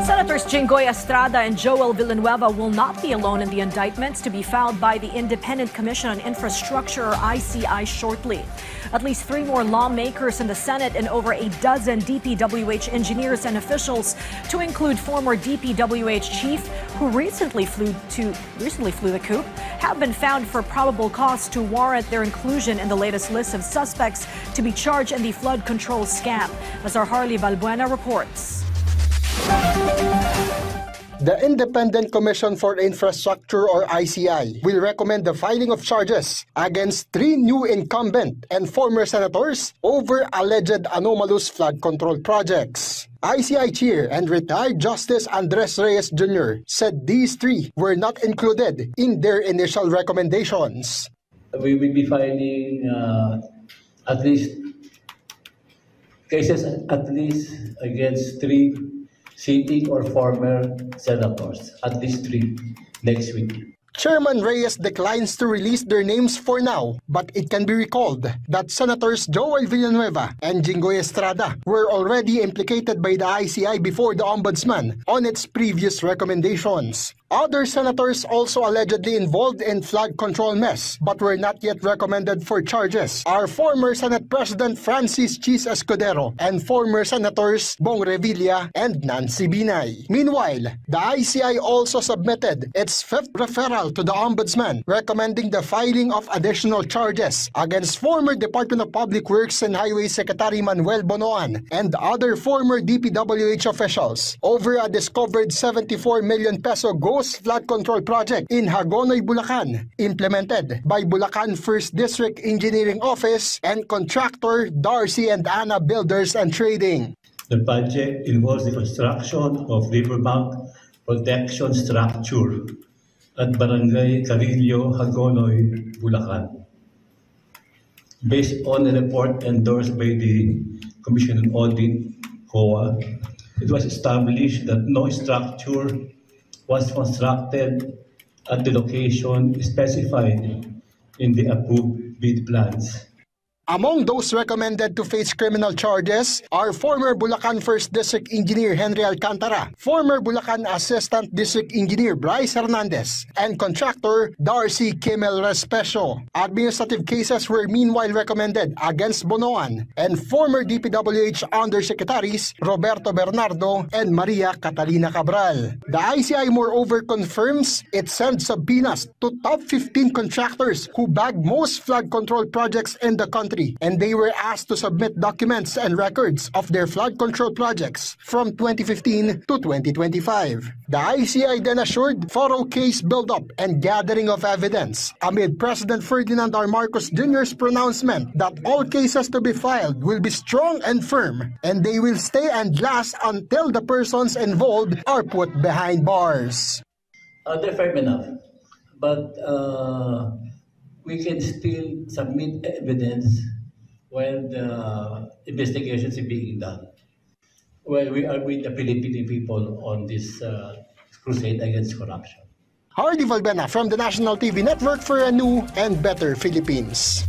Senators Jinggoy Estrada and Joel Villanueva will not be alone in the indictments to be filed by the Independent Commission on Infrastructure, or ICI, shortly. At least 3 more lawmakers in the Senate and over a dozen DPWH engineers and officials, to include former DPWH chief who recently flew the coop, have been found for probable cause to warrant their inclusion in the latest list of suspects to be charged in the flood control scam, as our Harley Balbuena reports. The Independent Commission for Infrastructure, or ICI, will recommend the filing of charges against 3 new incumbent and former senators over alleged anomalous flood control projects. ICI Chair and retired Justice Andres Reyes Jr. said these 3 were not included in their initial recommendations. We will be filing at least cases against 3 sitting or former senators, at least 3 next week. Chairman Reyes declines to release their names for now, but it can be recalled that Senators Joel Villanueva and Jinggoy Estrada were already implicated by the ICI before the Ombudsman on its previous recommendations. Other senators also allegedly involved in flood control mess but were not yet recommended for charges are former Senate President Francis Chis Escudero and former Senators Bong Revilla and Nancy Binay. Meanwhile, the ICI also submitted its 5th referral to the Ombudsman, recommending the filing of additional charges against former Department of Public Works and Highways Secretary Manuel Bonoan and other former DPWH officials over a discovered 74 million peso ghost flood control project in Hagonoy, Bulacan, implemented by Bulacan 1st District Engineering Office and contractor Darcy and Anna Builders and Trading. The project involves the construction of riverbank protection structure at Barangay Carillo, Hagonoy, Bulacan. Based on a report endorsed by the Commission on Audit, COA, it was established that no structure was constructed at the location specified in the approved bid plans. Among those recommended to face criminal charges are former Bulacan 1st District Engineer Henry Alcantara, former Bulacan Assistant District Engineer Bryce Hernandez, and contractor Darcy Kimmel Respecio. Administrative cases were meanwhile recommended against Bonoan and former DPWH Undersecretaries Roberto Bernardo and Maria Catalina Cabral. The ICI moreover confirms it sent subpoenas to top 15 contractors who bagged most flood control projects in the country, and they were asked to submit documents and records of their flood control projects from 2015 to 2025. The ICI then assured thorough case build-up and gathering of evidence amid President Ferdinand R. Marcos Jr.'s pronouncement that all cases to be filed will be strong and firm, and they will stay and last until the persons involved are put behind bars. They're firm enough, but we can still submit evidence when the investigations are being done. Well, we are with the Filipino people on this crusade against corruption. Harley Balbuena from the National TV Network for a new and better Philippines.